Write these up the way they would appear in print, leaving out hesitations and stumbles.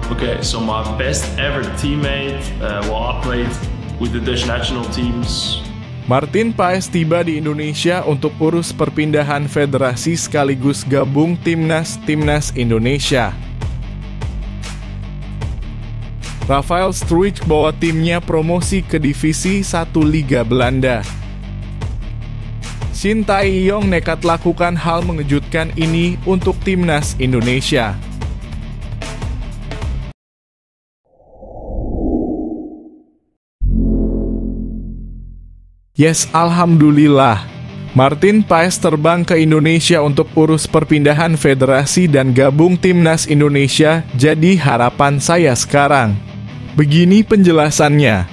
Okay, so my best ever teammate, I played with the Dutch national teams. Martin Paes tiba di Indonesia untuk urus perpindahan federasi sekaligus gabung timnas Indonesia. Rafael Struijk bawa timnya promosi ke Divisi 1 Liga Belanda. Shin Tae-yong nekat lakukan hal mengejutkan ini untuk timnas Indonesia. Yes, alhamdulillah. Martin Paes terbang ke Indonesia untuk urus perpindahan federasi dan gabung timnas Indonesia, jadi harapan saya sekarang. Begini penjelasannya.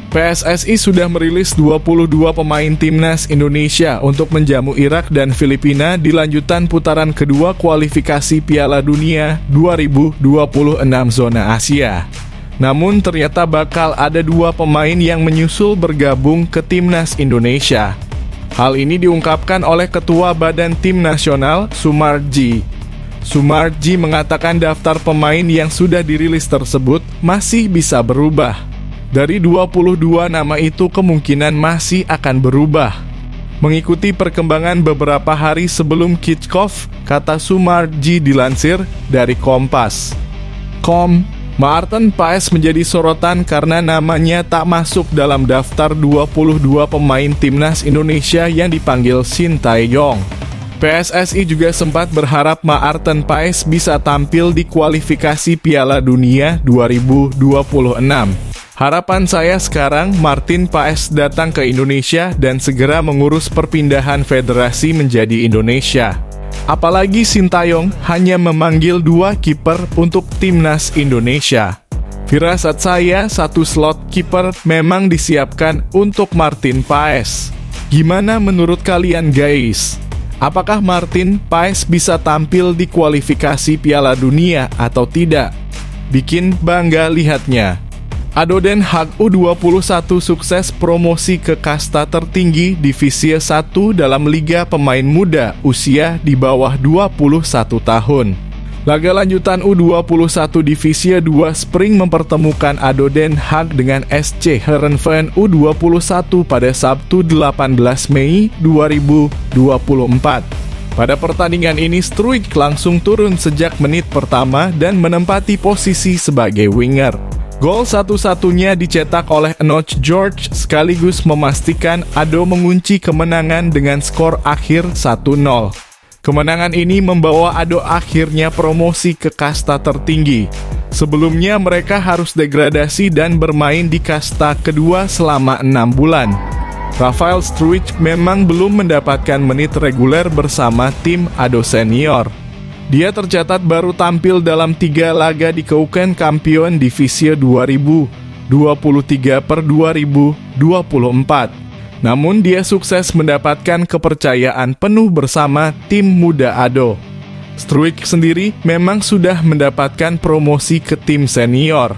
PSSI sudah merilis 22 pemain timnas Indonesia untuk menjamu Irak dan Filipina di lanjutan putaran kedua kualifikasi Piala Dunia 2026 zona Asia. Namun ternyata bakal ada 2 pemain yang menyusul bergabung ke timnas Indonesia. Hal ini diungkapkan oleh Ketua Badan Tim Nasional, Sumarji. Sumarji mengatakan daftar pemain yang sudah dirilis tersebut masih bisa berubah. Dari 22 nama itu kemungkinan masih akan berubah. Mengikuti perkembangan beberapa hari sebelum kick-off, kata Sumarji dilansir dari Kompas. Martin Paes menjadi sorotan karena namanya tak masuk dalam daftar 22 pemain timnas Indonesia yang dipanggil Shin Tae-yong. PSSI juga sempat berharap Martin Paes bisa tampil di kualifikasi Piala Dunia 2026. Harapan saya sekarang Martin Paes datang ke Indonesia dan segera mengurus perpindahan federasi menjadi Indonesia. Apalagi Shin Tae-yong hanya memanggil 2 kiper untuk timnas Indonesia. Firasat saya 1 slot kiper memang disiapkan untuk Martin Paes. Gimana menurut kalian guys? Apakah Martin Paes bisa tampil di kualifikasi Piala Dunia atau tidak? Bikin bangga lihatnya. Ado Den Haag U21 sukses promosi ke kasta tertinggi Divisi 1 dalam Liga Pemain Muda usia di bawah 21 tahun. Laga lanjutan U21 Divisi 2 Spring mempertemukan Ado Den Haag dengan SC Heerenveen U21 pada Sabtu 18 Mei 2024. Pada pertandingan ini Struijk langsung turun sejak menit pertama dan menempati posisi sebagai winger. Gol satu-satunya dicetak oleh Enoch George sekaligus memastikan Ado mengunci kemenangan dengan skor akhir 1-0. Kemenangan ini membawa Ado akhirnya promosi ke kasta tertinggi. Sebelumnya mereka harus degradasi dan bermain di kasta kedua selama 6 bulan. Rafael Struijk memang belum mendapatkan menit reguler bersama tim Ado Senior. Dia tercatat baru tampil dalam 3 laga di Keuken Kampion Divisi 2023 per 2024. Namun dia sukses mendapatkan kepercayaan penuh bersama tim muda Ado. Struijk sendiri memang sudah mendapatkan promosi ke tim senior.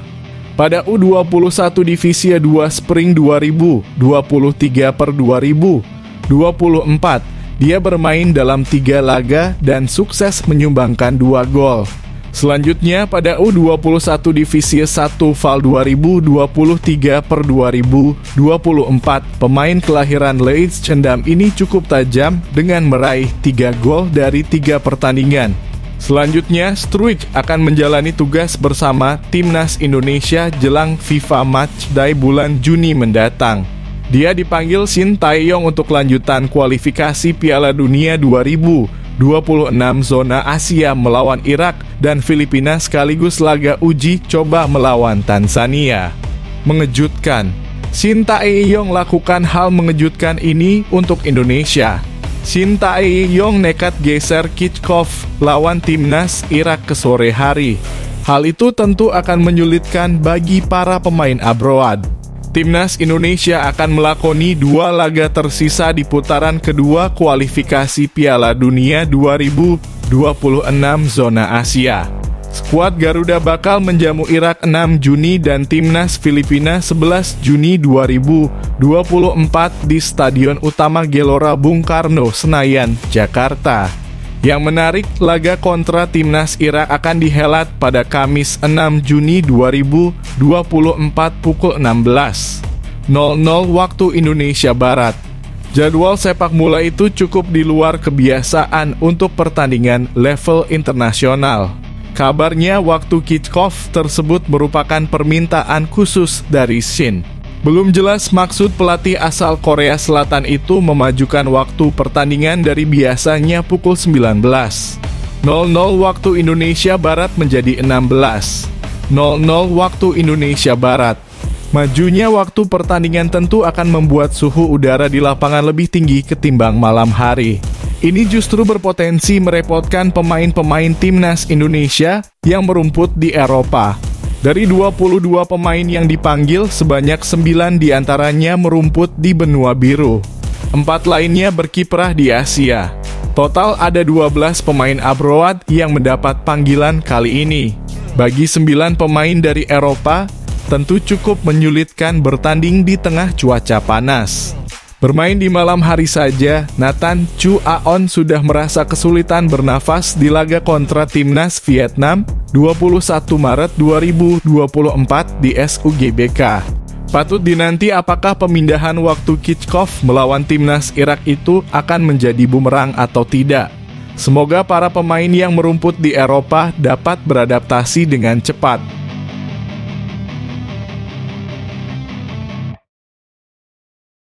Pada U21 Divisi 2 Spring 2023 per 2024, dia bermain dalam 3 laga dan sukses menyumbangkan 2 gol. Selanjutnya pada U21 Divisi 1 Val 2023 per 2024, pemain kelahiran Leidschendam ini cukup tajam dengan meraih 3 gol dari 3 pertandingan. Selanjutnya, Struijk akan menjalani tugas bersama timnas Indonesia jelang FIFA Matchday bulan Juni mendatang. Dia dipanggil Shin Tae-yong untuk lanjutan kualifikasi Piala Dunia 2026 zona Asia melawan Irak dan Filipina sekaligus laga uji coba melawan Tanzania. Mengejutkan, Shin Tae-yong lakukan hal mengejutkan ini untuk Indonesia. Shin Tae-yong nekat geser kick-off lawan timnas Irak ke sore hari. Hal itu tentu akan menyulitkan bagi para pemain abroad. Timnas Indonesia akan melakoni 2 laga tersisa di putaran kedua kualifikasi Piala Dunia 2026 zona Asia. Skuad Garuda bakal menjamu Irak 6 Juni dan timnas Filipina 11 Juni 2024 di Stadion Utama Gelora Bung Karno, Senayan, Jakarta. Yang menarik, laga kontra timnas Irak akan dihelat pada Kamis 6 Juni 2024 pukul 16.00 waktu Indonesia Barat. Jadwal sepak bola itu cukup di luar kebiasaan untuk pertandingan level internasional. Kabarnya waktu kick-off tersebut merupakan permintaan khusus dari Shin. Belum jelas maksud pelatih asal Korea Selatan itu memajukan waktu pertandingan dari biasanya pukul 19.00 waktu Indonesia Barat menjadi 16.00 waktu Indonesia Barat. Majunya waktu pertandingan tentu akan membuat suhu udara di lapangan lebih tinggi ketimbang malam hari. Ini justru berpotensi merepotkan pemain-pemain timnas Indonesia yang merumput di Eropa. Dari 22 pemain yang dipanggil, sebanyak 9 diantaranya merumput di benua biru. 4 lainnya berkiprah di Asia. Total ada 12 pemain abroad yang mendapat panggilan kali ini. Bagi 9 pemain dari Eropa, tentu cukup menyulitkan bertanding di tengah cuaca panas. Bermain di malam hari saja, Nathan Chu Aon sudah merasa kesulitan bernafas di laga kontra timnas Vietnam 21 Maret 2024 di SUGBK. Patut dinanti apakah pemindahan waktu kick-off melawan timnas Irak itu akan menjadi bumerang atau tidak. Semoga para pemain yang merumput di Eropa dapat beradaptasi dengan cepat.